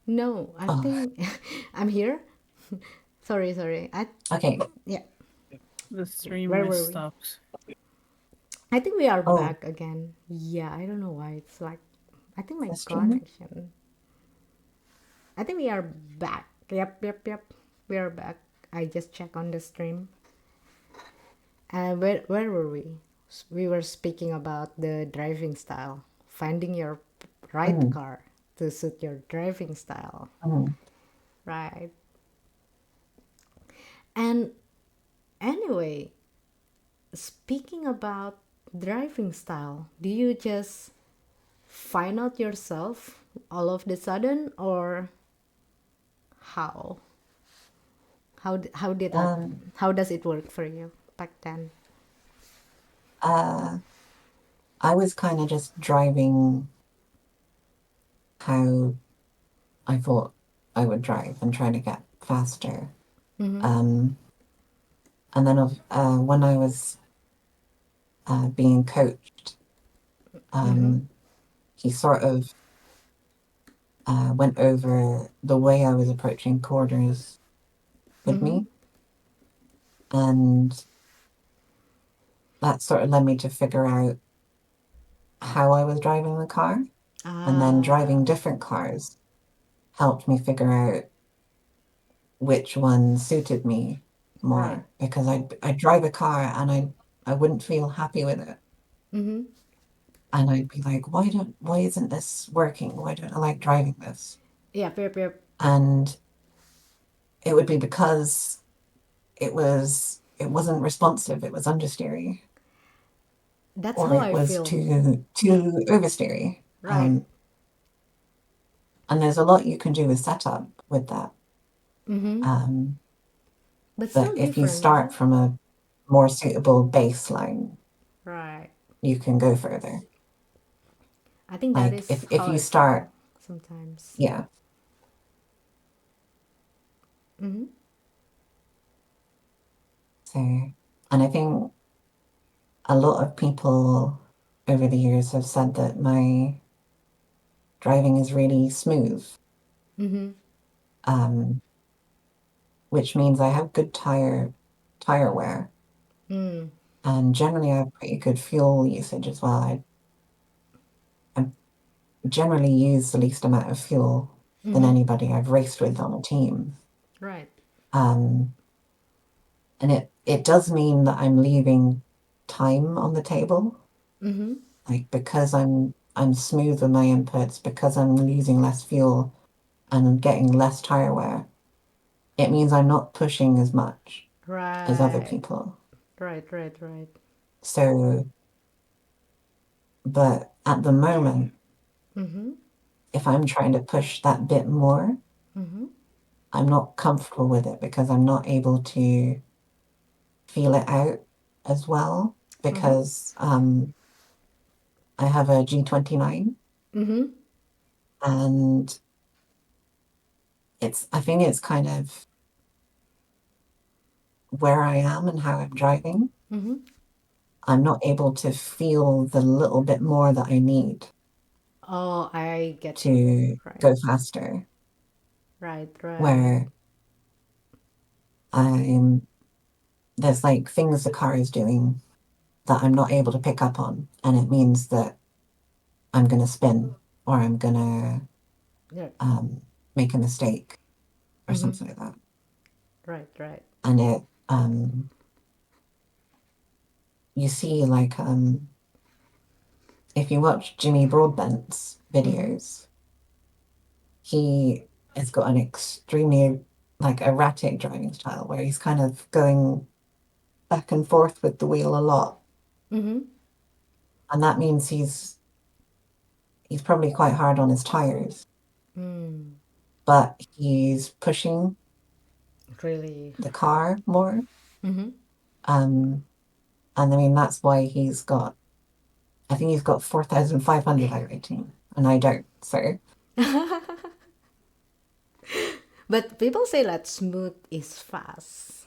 No, I Oh, think I'm here. Sorry, sorry. okay. Yeah, The stream where were we? misstopped. I think we are Oh, back again. Yeah, I don't know why. It's like, I think my the stream. connection. I think we are back. Yep, yep, yep. We are back. I just check on the stream. Where were we? We were speaking about the driving style, finding your right Mm, car to suit your driving style, mm. right? And anyway, speaking about driving style, do you just find out yourself all of the sudden, or how? How did that? Um, How does it work for you back then? uh, I was kind of just driving how I thought I would drive and trying to get faster. Um, and then when I was being coached, um, he sort of went over the way I was approaching corners with me, and that sort of led me to figure out how I was driving the car. And then driving Ah, different cars helped me figure out which one suited me right. more because I'd drive a car and I wouldn't feel happy with it. And I'd be like, why isn't this working? Why don't I like driving this? Yep, yep, yep. And it would be because it wasn't responsive, it was understeery, That's or how it I was feel. too oversteery. Right. And there's a lot you can do with setup with that. Um, But but still if you different, right? start from a more suitable baseline, Right. you can go further. I think that Like is if how you I feel start, sometimes. yeah. So, and I think a lot of people over the years have said that my driving is really smooth, um, which means I have good tire wear, and generally I have pretty good fuel usage as well. I generally use the least amount of fuel than anybody I've raced with on a team. Right. Um, and it does mean that I'm leaving time on the table, like because I'm smooth with my inputs, because I'm using less fuel and getting less tire wear. It means I'm not pushing as much as other Right. people. Right, right, right. So, but at the moment, if I'm trying to push that bit more, I'm not comfortable with it because I'm not able to feel it out as well because I have a G29 and I think it's kind of where I am and how I'm driving. I'm not able to feel the little bit more that I need Oh, I get you. to Right. go faster, Right, right. where I'm there's like things the car is doing that I'm not able to pick up on, and it means that I'm gonna spin or I'm gonna Yeah. um, make a mistake or something like that. Right, right. And you see like if you watch Jimmy Broadbent's videos, he has got an extremely like erratic driving style where he's kind of going back and forth with the wheel a lot. And that means he's probably quite hard on his tires, but he's pushing Really. the car more. Um, and I mean that's why I think he's got 4,500 I rating, and I don't. So But people say that smooth is fast.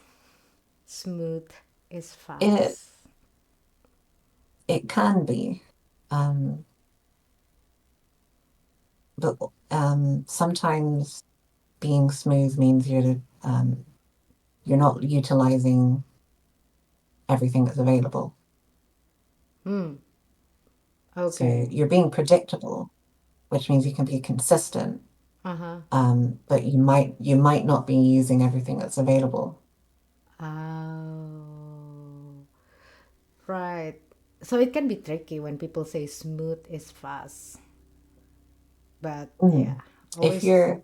Smooth is it fast. it can be. Um, but sometimes being smooth means you're not utilizing everything that's available. So Okay. you're being predictable, which means you can be consistent, Uh-huh. but you might not be using everything that's available. Oh, right. So it can be tricky when people say smooth is fast. But Mm. yeah, If always, you're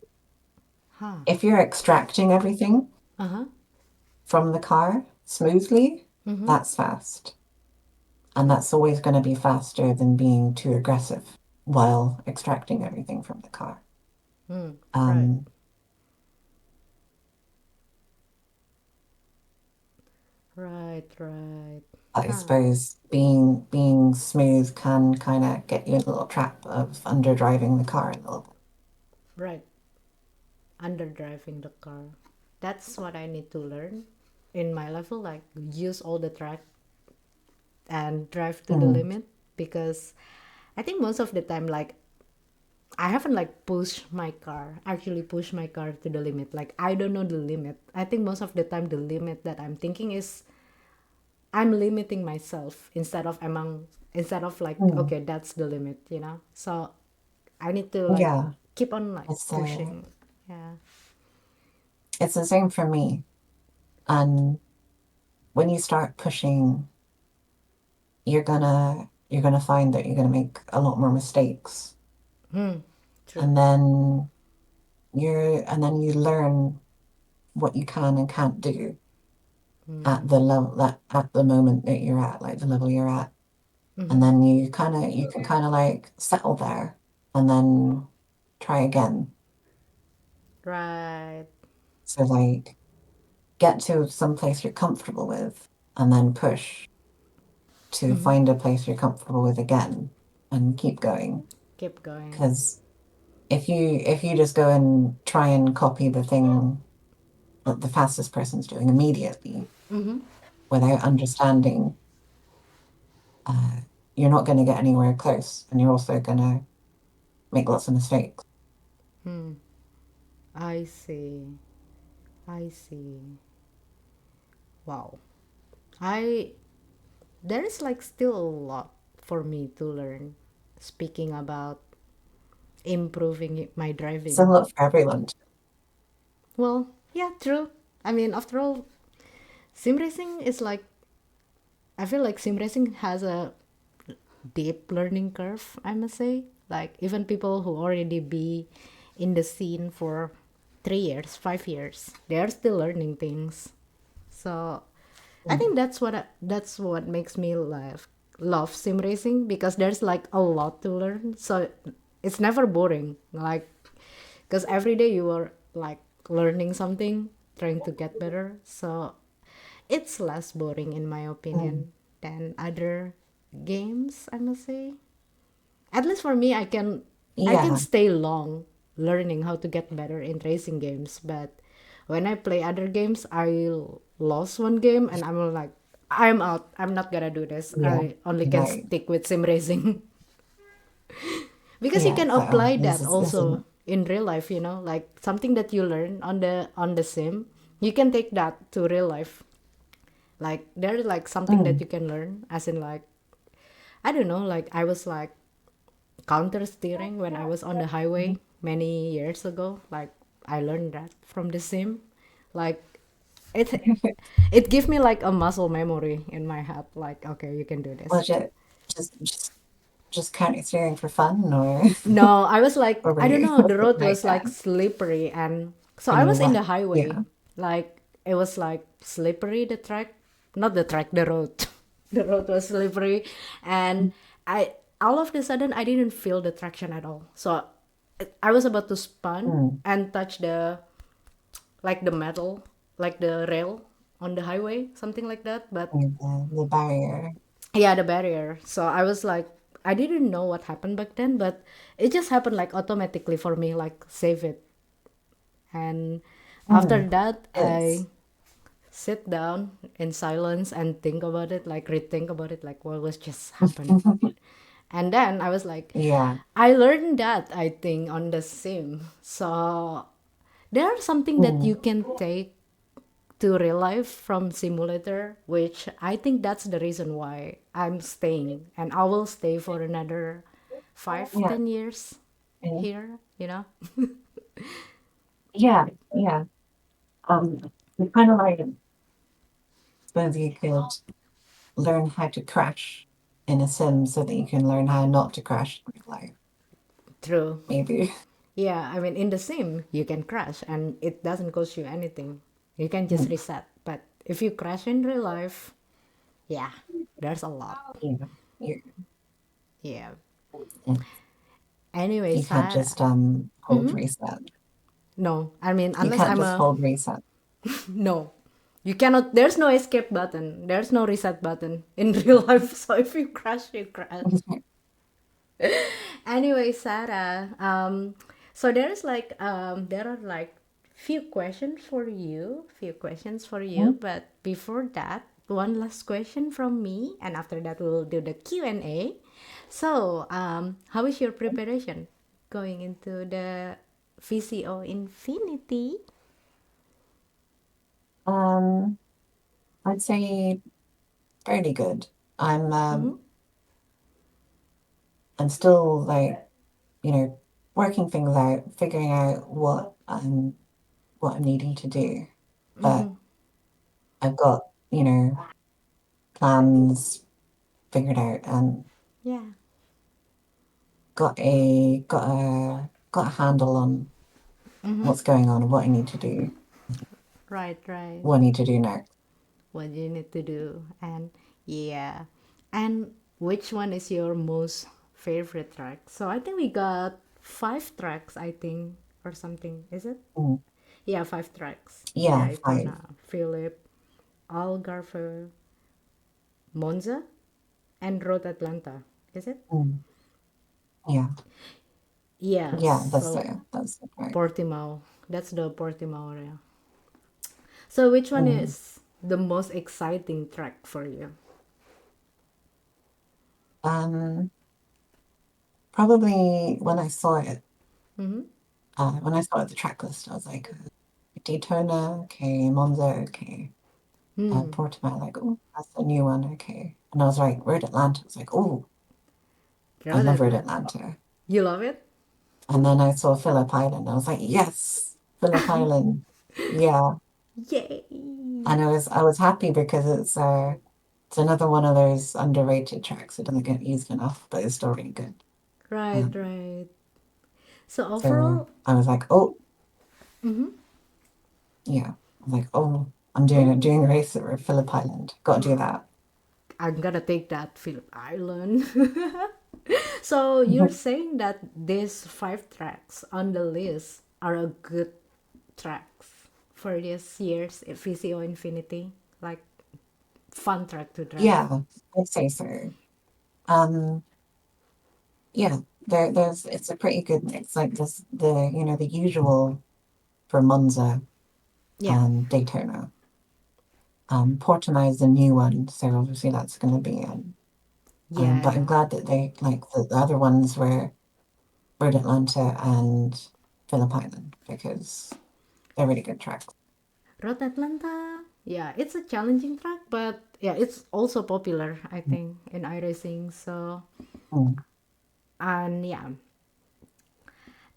huh? if you're extracting everything Uh-huh. from the car smoothly, that's fast. And that's always going to be faster than being too aggressive while extracting everything from the car. Right. Um, Right, right. I Huh. suppose being smooth can kind of get you in a little trap of underdriving the car a little bit. Right. Under driving the car. That's what I need to learn in my level, like use all the track and drive to the Mm, limit because I think most of the time like I haven't like actually pushed my car to the limit. Like I don't know the limit. I think most of the time the limit that I'm thinking is I'm limiting myself instead of like mm. okay, that's the limit, you know? So I need to like Yeah, keep on like it's pushing. Yeah. it's the same for me. And when you start pushing, you're gonna find that you're gonna make a lot more mistakes. True. And then you learn what you can and can't do at the level that at the moment that you're at, like the level you're at. And then you can kind of like settle there and then try again. Right. So like get to some place you're comfortable with and then push to find a place you're comfortable with again and keep going. Keep going. Because if you just go and try and copy the thing that the fastest person's doing immediately without understanding, uh, you're not going to get anywhere close, and you're also going to make lots of mistakes. I see. I see. Wow. I there is like still a lot for me to learn speaking about improving my It's a driving. lot for everyone. Well, yeah, true. I mean, after all, sim racing is like I feel like sim racing has a deep learning curve, I must say. Like even people who already be in the scene for 3 years, 5 years, they are still learning things. So I Mm, think that's what makes me love sim racing because there's like a lot to learn. So it's never boring. Like because every day you are like learning something, trying to get better. So it's less boring in my mm. opinion than other games, I must say. At least for me, I can Yeah, stay long learning how to get better in racing games, but when I play other games, I lost one game and I'm like I'm out. I'm not gonna do this. yeah, I only can right. stick with sim racing. Because you Yeah, can it's like, oh, apply that this also isn't. in real life, like something that you learn on the sim, you can take that to real life. Like there's like something that Mm, you can learn as in like I don't know, like I was like counter steering when I was on the highway many years ago. Like I learned that from the sim. Like it it gave me like a muscle memory in my head. Like okay, you can do this. legit, just just just counting steering for fun, or No, I was like or were I don't you know. The road like was like that? slippery, and so And I you was in the what? highway. Yeah. Like it was like slippery. The track, not the track, the road. The road was slippery, and I all of a sudden I didn't feel the traction at all. So I was about to spun Mm, and touch the metal, like the rail on the highway, something like that. But yeah, the barrier. yeah, the barrier. So I was like, I didn't know what happened back then, but it just happened like automatically for me, like save it. And after Mm, that, I is. sit down in silence and think about it, like rethink about it, like what was just happened. And then I was like, Yeah. I learned that, I think, on the sim. So there's something that you Mm. can take to real life from simulator, which I think that's the reason why I'm staying, and I will stay for another five, Yeah. 10 years Yeah. here, you know? Yeah. Yeah. It's kind of like, I suppose you could learn how to crash in a sim so that you can learn how not to crash in real life, True. maybe. Yeah, I mean, in the sim, you can crash and it doesn't cost you anything. You can just Mm. reset. But if you crash in real life, yeah, there's a lot. Yeah. You, Yeah. and Anyway, you can't Sarah. just hold reset. No, I mean, You unless can't I'm just a. hold reset. No. You cannot. There's no escape button. There's no reset button in real life. So if you crash, you crash. Anyway, Sarah, so there are like few questions for you, Mhm. but before that, one last question from me, and after that we'll do the Q&A. So, how is your preparation going into the VCO Infinity? Um, I'd say fairly good. I'm still like, working things out, figuring out what I'm needing to do. But I've got, plans figured out and Yeah, got a handle on what's going on and what I need to do, right, right. what I need to do next. What you need to do, and yeah, and which one is your most favorite track? So I think we got five tracks, I think, or something, is it? Mm. Yeah, five tracks. Yeah, five. Daytona, Philip, Algarve, Monza, and Road Atlanta, is it? Mm. Yeah, Yeah, yeah, so that's the part. Portimao, that's the Portimao area. So which one Mm. is the most exciting track for you? Um, Probably when I saw the track list, I was like, Daytona, okay, Monza, okay, Portimao, like, oh, that's a new one, okay. And I was like, Road Atlanta. I was like, oh, I Road love Road Atlanta. Atlanta. You love it? And then I saw Phillip Island. I was like, yes, Phillip Island. Yeah. Yay! And I was happy because it's another one of those underrated tracks. It doesn't get used enough, but it's still really good. Right, Um, right. So so overall, I was like, oh, yeah. I was like, oh, I'm oh, doing a race at Phillip Island. Got to do that. I'm gonna take that Phillip Island. So you're saying that these five tracks on the list are a good tracks for this year's VCO Infinity, like fun track to drive. Yeah, I'd say so. Um, yeah, it's a pretty good mix. Like this, the usual for Monza Yeah, and Daytona. Portimao is the new one, so obviously that's going to be but I'm yeah. glad that they like the other ones were Road Atlanta and Phillip Island because they're really good tracks. Road Atlanta. Yeah, it's a challenging track, but yeah, it's also popular, I think, in iRacing. So, Mm. and yeah,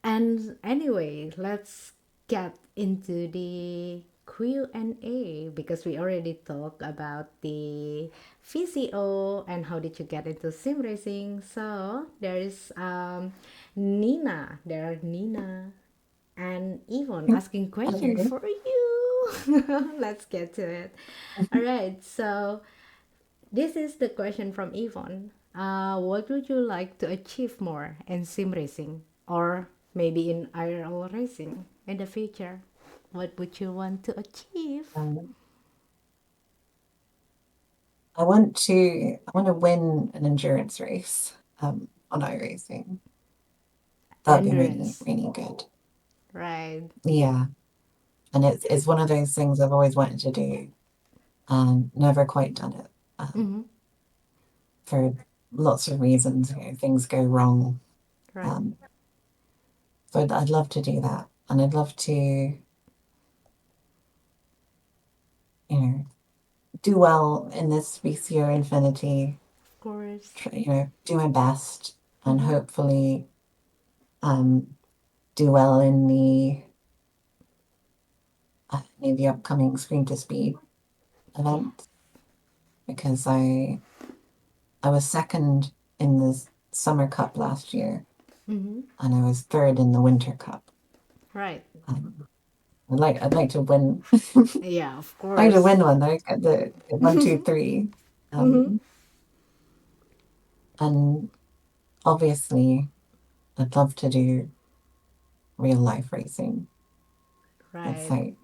and anyway, let's get into the Q&A because we already talked about the VCO and how did you get into sim racing. So there is Nina. There are Nina and Yvonne asking question Okay. for you. Let's get to it. All right. So this is the question from Yvonne. What would you like to achieve more in sim racing or maybe in IRL racing in the future? What would you want to achieve? Um, I want to win an endurance race on iRacing. That'd be really, Endurance, really good. right? Yeah. And it's one of those things I've always wanted to do and never quite done it. Um, for lots of reasons, things go wrong. Right. So I'd love to do that, and I'd love to, do well in this VCO Infinity. Of course. Do my best, and hopefully, do well in the upcoming Screen to Speed event, because I was second in the Summer Cup last year, and I was third in the Winter Cup. Right. I'd like to win. Yeah, of I'd like to course. win one. I get the 1, 2, 3. And obviously, I'd love to do real life racing. It's Right.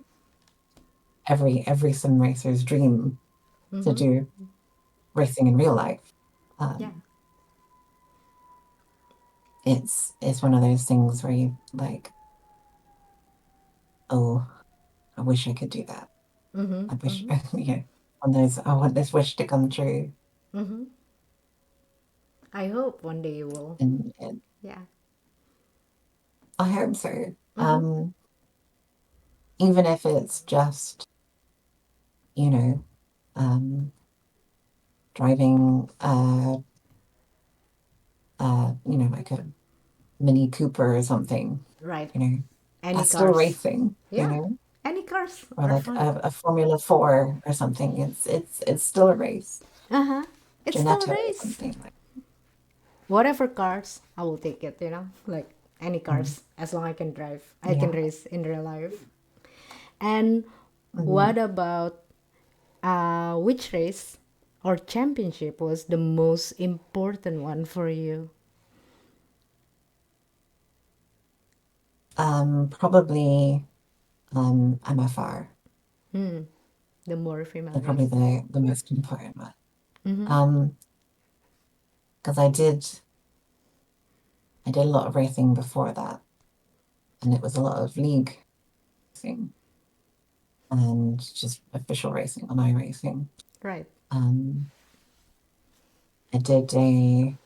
like every sim racer's dream to do racing in real life. Yeah. It's one of those things where you like, oh, I wish I could do that. I wish, I want this wish to come true. I hope one day you will. And Yeah. I hope so. Even if it's just, you know, driving, like a Mini Cooper or something, Right. Any that's still cars. racing, Yeah. Any cars or are like fun. a Formula 4 or something. It's still a race. It's still a Janetta or race. something like. Whatever cars, I will take it, like any Mm. cars, as long I can drive. I can Yeah. race in real life. And Mhm. what about which race or championship was the most important one for you? Probably MFR. The more female Probably race. the most important one. Because I did a lot of racing before that, and it was a lot of league racing and just official racing on iRacing. Right. Um, I did an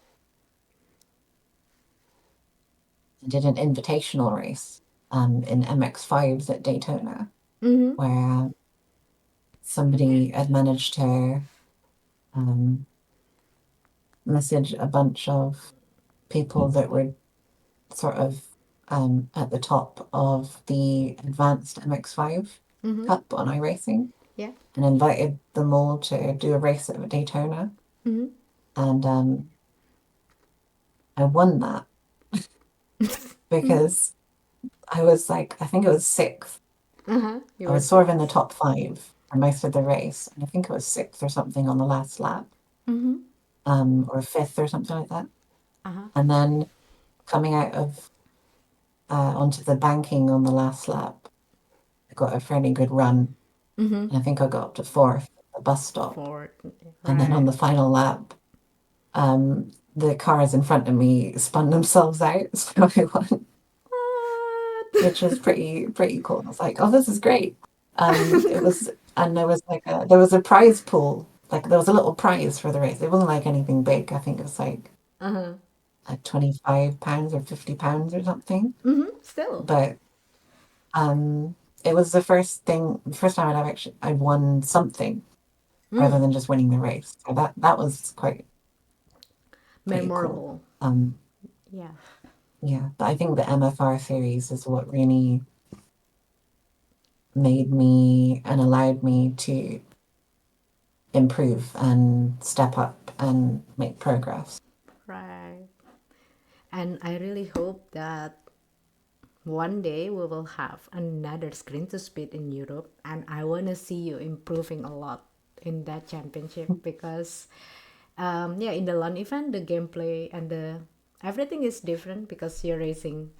invitational race in MX5s at Daytona, where somebody had managed to message a bunch of people that were sort of at the top of the advanced MX5 Cup on iRacing, Yeah. and invited them all to do a race at Daytona. And I won that because I was like, I think it was sixth. You I were was sort of in the six. top 5 for most of the race, and I think it was sixth or something on the last lap, or fifth or something like that. And then coming out of onto the banking on the last lap, I got a fairly good run, and I think I got up to fourth at the bus stop. Four. And then on Right. the final lap, the cars in front of me spun themselves out, so I won, which was pretty cool. I was like, oh, this is great. It was, and there was a prize pool. Like there was a little prize for the race. It wasn't like anything big. I think it was like £25 or £50 or something. Still. But it was the first time I'd won something rather than just winning the race. So that was quite pretty cool. Memorable. Yeah. Yeah, but I think the MFR series is what really made me and allowed me to improve and step up and make progress. Right. And I really hope that one day we will have another Screen to Speed in Europe, and I want to see you improving a lot in that championship because, yeah, in the LAN event, the gameplay and the everything is different because you're racing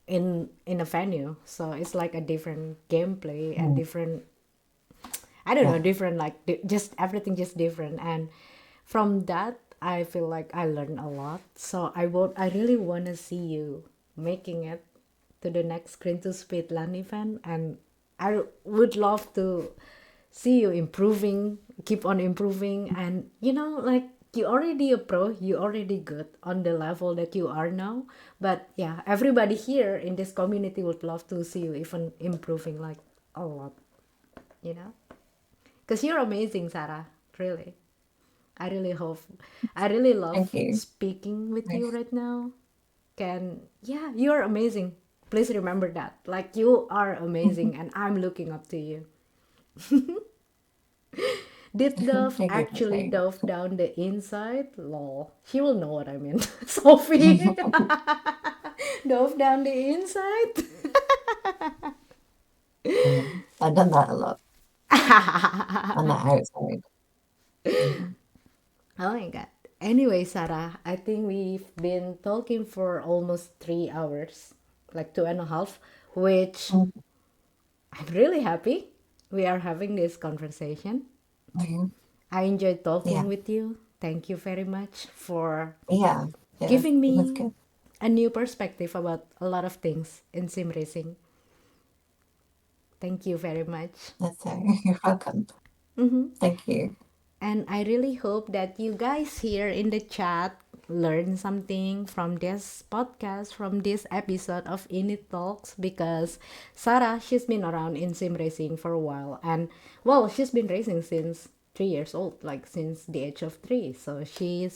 in a venue, so it's like a different gameplay and Mm. different. I don't know, Yeah. different like just everything just different, and from that I feel like I learned a lot. So I really want to see you making it to the next Screen to Speed LAN event, and I would love to see you improving, keep on improving, and like you already a pro, you already good on the level that you are now. But yeah, everybody here in this community would love to see you even improving like a lot, you know? Because you're amazing, Sarah. Really. I really hope, I really Thank love you. speaking with you Nice. right now. Yeah, you're amazing. Please remember that. Like, you are amazing, and I'm looking up to you. Did Dove Thank you for actually saying dove down the inside? Lol. She will know what I mean. Sophie. that. Dove down the inside? I've done that a lot on the outside. Mhm. Oh my god. Anyway, Sarah, I think we've been talking for almost 3 hours, like 2.5, which Mhm. I'm really happy we are having this conversation. Mhm. I enjoyed talking Yeah, with you. Thank you very much for yeah, giving it was me good. a new perspective about a lot of things in sim racing. Thank you very much. That's you're welcome. Thank you. And I really hope that you guys here in the chat learn something from this podcast, from this episode of INIT Talks, because Sarah, she's been around in sim racing for a while. And well, she's been racing since 3 years old, like since the age of 3. So she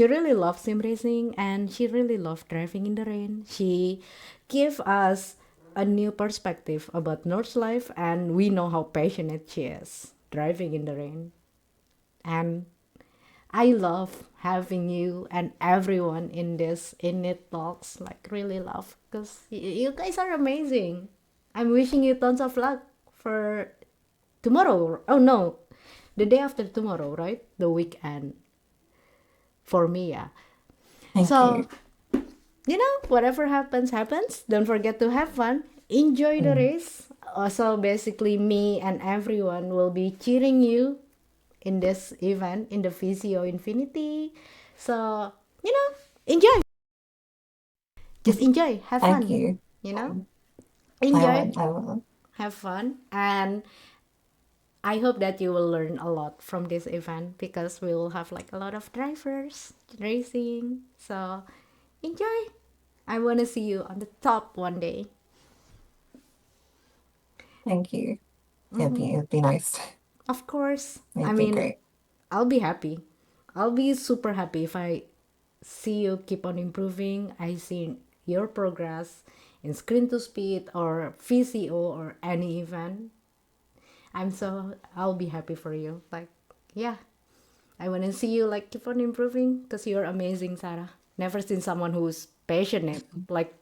really loves sim racing and she really loves driving in the rain. She gave us a new perspective about North's life, and we know how passionate she is driving in the rain. And I love having you and everyone in this INIT Talks. Like, really love, because you guys are amazing. I'm wishing you tons of luck for tomorrow. Oh no, the day after tomorrow, right? The weekend for me, yeah. Thank you. So, whatever happens, happens. Don't forget to have fun. Enjoy the Mm. race. Also, basically, me and everyone will be cheering you in this event in the VCO Infinity. So, enjoy. Just enjoy. Have Thank fun. you. You know, Um, I enjoy. will. I will. Have fun. And I hope that you will learn a lot from this event, because we will have like a lot of drivers racing. So, enjoy. I want to see you on the top one day. Thank you. It'd be nice. Of course. I It'd be mean, great. I'll be happy. I'll be super happy if I see you keep on improving. I see your progress in screen to speed or VCO or any event. I'll be happy for you. Like, yeah, I want to see you like keep on improving, because you're amazing, Sarah. Never seen someone who's passionate, like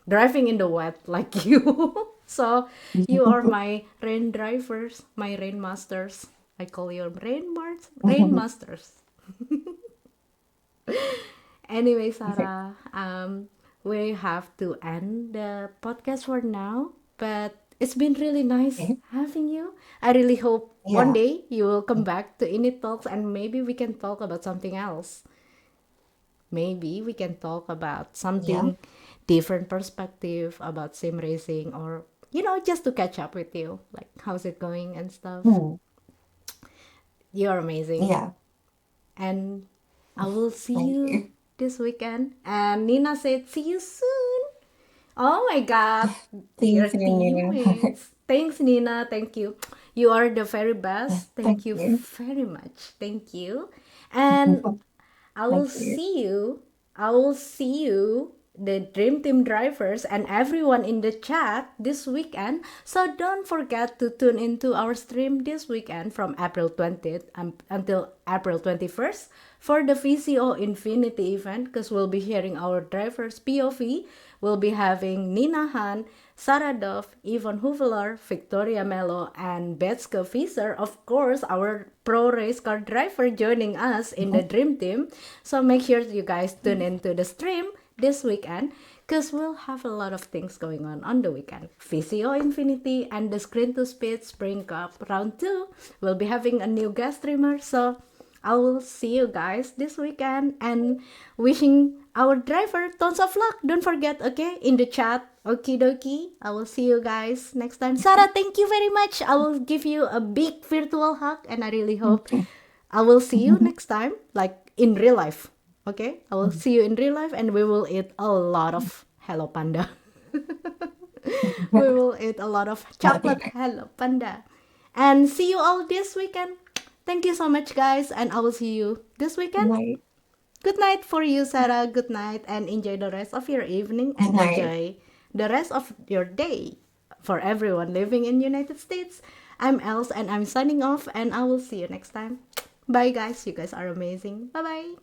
driving in the wet like you. So you are my rain drivers, my rain masters. I call you rain masters. Anyway, Okay. Sarah, we have to end the podcast for now, but it's been really nice Okay. having you. I really hope one Yeah. day you will come back to INIT Talks and maybe we can talk about something else. Maybe we can talk about Yeah. something different perspective about sim racing, or just to catch up with you, like how's it going and stuff. Hmm. You're amazing. Yeah. And I will see Thank you you. this weekend. And Nina said, see you soon. Oh my God. See you Dear soon, Nina. teammates. Thanks, Nina. Thank you. You are the very best. Thank Thank you you. very much. Thank you. And I will Thank you. see you. I will see you, the Dream Team drivers, and everyone in the chat this weekend. So don't forget to tune into our stream this weekend from April 20th until April 21st for the VCO Infinity event, because we'll be hearing our drivers' POV. We'll be having Nina Han, Sara Dove, Yvonne Huvelar, Victoria Mello, and Betska Fischer, of course, our pro race car driver, joining us in the Dream Team. So make sure you guys tune into the stream this weekend, because we'll have a lot of things going on the weekend. VCO Infinity and the Screen to Speed Spring Cup Round 2. We'll be having a new guest streamer. So I will see you guys this weekend, and wishing our driver tons of luck. Don't forget, okay, in the chat. Okie dokie. I will see you guys next time. Sarah, thank you very much. I will give you a big virtual hug, and I really hope I will see you next time, like in real life. Okay, I will see you in real life, and we will eat a lot of Hello Panda. We will eat a lot of That'd be chocolate Hello Panda. And see you all this weekend. Thank you so much, guys, and I will see you this weekend. nice. Good night for you, Sarah. Good night, and enjoy the rest of your evening, Good and night. enjoy the rest of your day. For everyone living in United States, I'm Elz, and I'm signing off, and I will see you next time. Bye, guys. You guys are amazing. Bye bye.